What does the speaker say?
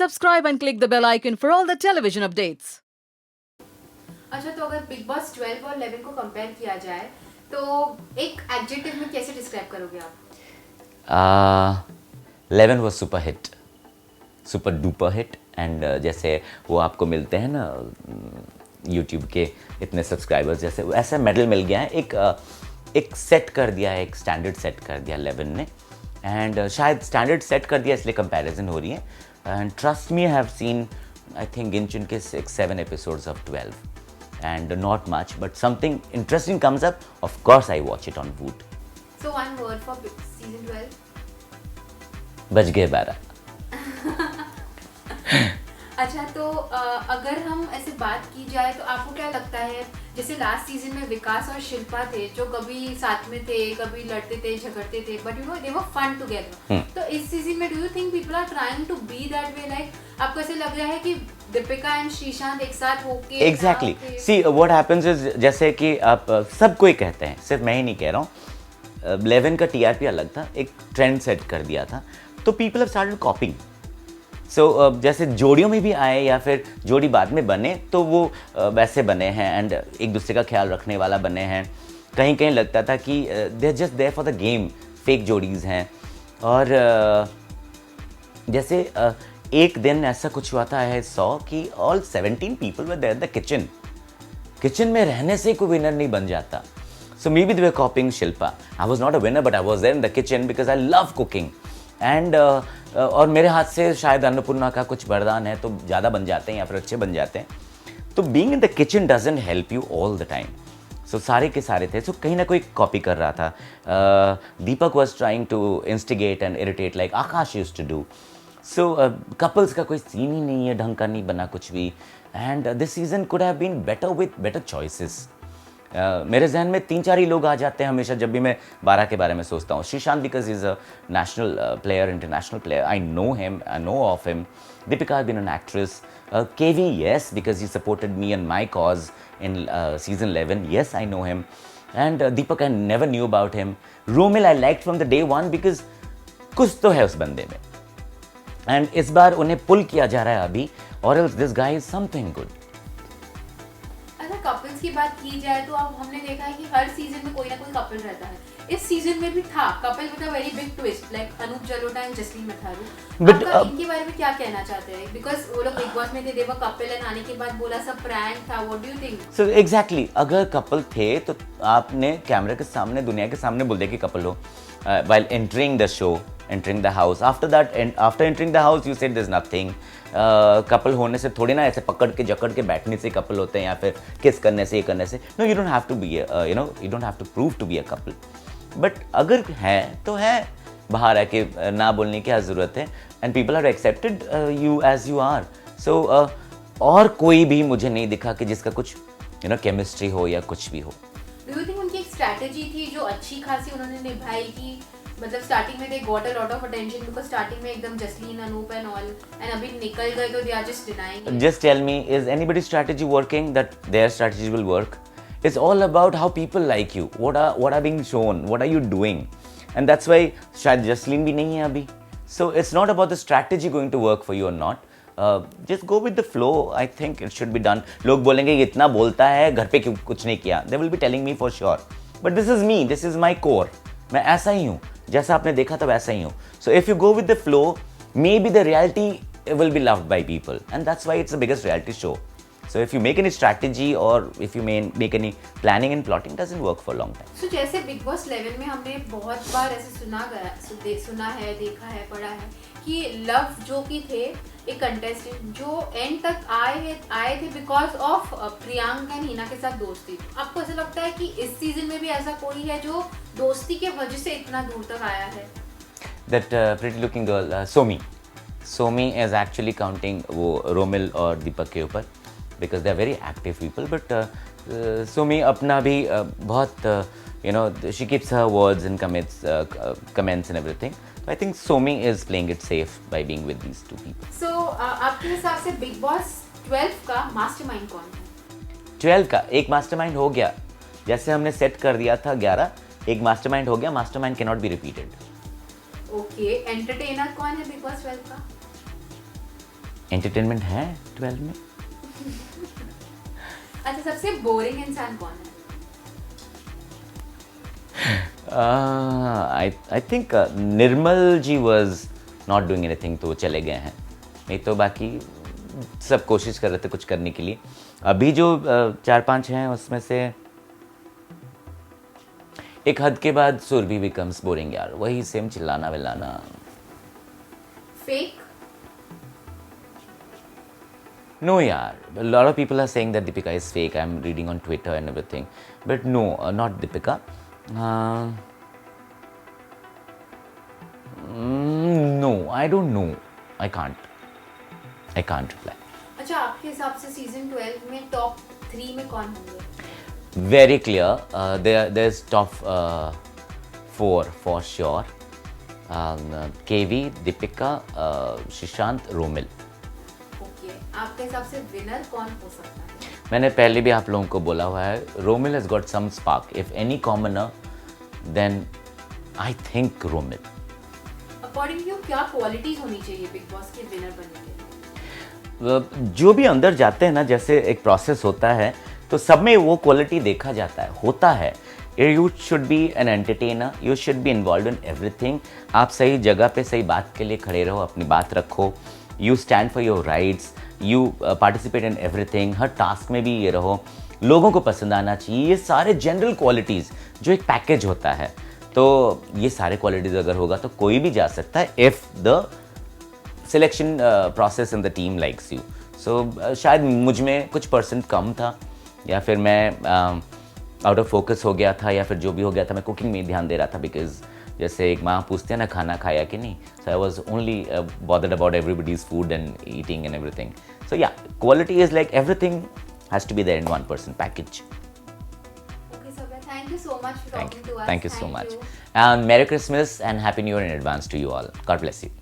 subscribe and click the bell icon for all the television updates. अच्छा, तो अगर big boss 12 और 11 को कंपेयर किया जाए तो एक एडजेक्टिव में कैसे डिस्क्राइब करोगे आप? 11 was super hit, super duper hit. And जैसे वो आपको मिलते हैं ना यूट्यूब के इतने सब्सक्राइबर्स, जैसे ऐसा मेडल मिल गया है, एक सेट कर दिया है, एक स्टैंडर्ड सेट कर दिया 11 ने। एंड शायद स्टैंडर्ड सेट कर दिया इसलिए कंपैरिजन हो रही है। And trust me, I have seen I think गिन चुन के 6-7 episodes of 12 and not much, but something interesting comes up, of course I watch it on Voot. So one word for season 12? बज गए 12। अच्छा, तो अगर हम ऐसे बात की जाए तो आपको क्या लगता है, जैसे लास्ट सीजन में विकास और शिल्पा थे जो कभी साथ में थे, कभी लड़ते थे, झगड़ते थे, but you know they were fun together. तो इस सीजन में do you think people are trying to be that way? Like आपको ऐसे लग रहा है कि दीपिका एंड श्रीशांत एक साथ होके? Exactly, see what happens is, जैसे कि आप सब कोई कहते हैं, सिर्फ मैं ही नहीं कह रहा हूँ, 11 का टीआरपी अलग था, एक ट्रेंड सेट कर दिया था, तो पीपल हैव स्टार्टेड कॉपिंग। सो जैसे जोड़ियों में भी आए या फिर जोड़ी बाद में बने तो वो वैसे बने हैं एंड एक दूसरे का ख्याल रखने वाला बने हैं। कहीं कहीं लगता था कि they are just there for the game, fake जोड़ीज़ हैं। और जैसे एक दिन ऐसा कुछ हुआ था, है 100 कि all 17 people were there in the kitchen में रहने से कोई विनर नहीं बन जाता। So maybe they were copying Shilpa. I was not a winner but I was there in the kitchen because I love cooking. And और मेरे हाथ से शायद अन्नपूर्णा का कुछ वरदान है, तो ज़्यादा बन जाते हैं या फिर अच्छे बन जाते हैं। तो being in the kitchen doesn't help you all the time. So सारे के सारे थे, सो कहीं ना कोई कॉपी कर रहा था। Deepak was trying to instigate and irritate like Aakash used to do. So couples का कोई सीन ही नहीं है, ढंग का नहीं बना कुछ भी। And this season could have been better with better choices. मेरे जहन में 3-4 ही लोग आ जाते हैं हमेशा जब भी मैं 12 के बारे में सोचता हूँ। Sreesanth because is a national player, international player, I know him, I know of him. Deepika has been an actress. KV, yes, because he supported me and my cause in season 11. Yes, I know him. And Deepak, I never knew about him. Romil, I liked from the day one because कुछ तो है उस बंदे में। And इस बार उन्हें पुल किया जा रहा है अभी, or else this guy is something good. अगर कपल्स की बात की जाए तो अब हमने देखा है कि हर सीजन में कोई ना कोई कपल रहता है। इस सीजन में भी था couple with a very big twist, like Anup Jalota and Jasleen Matharu. But, आप इनके बारे में क्या कहना चाहते हैं? बिकॉज वो लोग बिग बॉस में थे, दे वर कपल, एंड आने के बाद बोला सब प्रैंक था। What do you think? So exactly, अगर कपल थे तो आपने कैमरे के सामने, दुनिया के सामने बोल दिया कि कपल हो while entering the show, entering the house. After that, after entering the house, you said there's nothing. Couple होने से थोड़ी ना ऐसे पकड़ के जकड़ के बैठने से कपल होते हैं या फिर किस करने से, ये करने से। No, you don't have to be you don't have to prove to be a couple. But अगर है तो है, बाहर आके ना बोलने की क्या ज़रूरत है? And people are accepted you as you are. So और कोई भी मुझे नहीं दिखा कि जिसका कुछ केमिस्ट्री हो या कुछ भी हो। डू यू थिंक उनकी एक स्ट्रैटेजी थी जो अच्छी खासी उन्होंने निभाई की? मतलब स्टार्टिंग में they got a lot of attention because starting में एकदम Jasleen, Anup and all, and अभी निकल गए तो they are just denying. Just tell me, is anybody's strategy working that their strategy will work? It's all about how people like you. What are being shown? What are you doing? And that's why शायद जसलीन भी नहीं है अभी. So it's not about the strategy going to work for you or not. Just go with the flow. I think it should be done. लोग बोलेंगे ये इतना बोलता है, घर पे क्यों कुछ नहीं किया? They will be telling me for sure. But this is me. This is my core. मैं ऐसा ही हूँ. जैसा आपने देखा था वैसा ही हूँ. So if you go with the flow, maybe the reality will be loved by people, and that's why it's the biggest reality show. So if you make any strategy or if you make any planning and plotting, it doesn't work for a long time. So जैसे big boss 11 में हमने बहुत बार ऐसे सुना है, देखा है, पढ़ा है कि लव जो कि थे एक कंटेस्टेंट जो एंड तक आए थे because of Priyanka and Hina के साथ दोस्ती। आपको ऐसा लगता है कि इस सीजन में भी ऐसा कोई है जो दोस्ती के वजह से इतना दूर तक आया है? That pretty looking girl, Somi is actually counting वो रोमिल और दीपक के ऊपर because they are very active people. But Somi अपना भी बहुत she keeps her words and comments and everything. So I think Somi is playing it safe by being with these two people. So आपके हिसाब से big boss 12 का mastermind कौन है? 12 का एक मास्टरमाइंड हो गया, जैसे हमने सेट कर दिया था 11, एक मास्टरमाइंड हो गया। Mastermind can not be repeated. Okay, entertainer कौन है बिग बॉस 12 का? एंटरटेनमेंट है 12 में। अच्छा, सबसे बोरिंग इंसान कौन है? I think Nirmal ji was not doing anything, तो वो चले गए हैं। नहीं तो बाकी सब कोशिश कर रहे थे कुछ करने के लिए। अभी जो 4-5 हैं उसमें से एक हद के बाद सुरभि बिकम्स बोरिंग यार, वही सेम चिल्लाना विल्लाना। Fake? No, yeah. A lot of people are saying that Deepika is fake. I'm reading on Twitter and everything. But no, not Deepika. No, I don't know. I can't reply. अच्छा, आपके हिसाब से season 12 में top 3 में कौन होंगे? Very clear. There's top 4 for sure. KV, Deepika, Shishant, Romil. Okay, आपके हिसाब से विनर कौन हो सकता है? मैंने पहले भी आप लोगों को बोला हुआ है, Romil has got some spark. If any commoner, then I think Romil. According to you क्या क्वालिटीज होनी चाहिए बिग बॉस के विनर बनने के लिए? जो भी अंदर जाते हैं ना, जैसे एक प्रोसेस होता है तो सब में वो क्वालिटी देखा जाता है, होता है। You should be an entertainer, you should be involve in everything. आप सही जगह पे सही बात के लिए खड़े रहो, अपनी बात रखो, you stand for your rights, you participate in everything. Her task में भी ये रहो, लोगों को पसंद आना चाहिए। ये सारे जनरल क्वालिटीज़ जो एक पैकेज होता है, तो ये सारे क्वालिटीज़ अगर होगा तो कोई भी जा सकता है, if the selection process in the team likes you. So शायद मुझ में कुछ परसेंट कम था, या फिर मैं आउट ऑफ फोकस हो गया था, या फिर जो भी हो गया था, मैं कुकिंग में ही ध्यान दे रहा था। बिकॉज जैसे एक माँ पूछते हैं ना खाना खाया कि नहीं, so I was only bothered about everybody's food and eating and everything. So yeah, quality is like everything has to be there in one person package. Okay, Sabya, thank you so much for talking to us. Thank you so much. And Merry Christmas and Happy New Year in advance to you all. God bless you.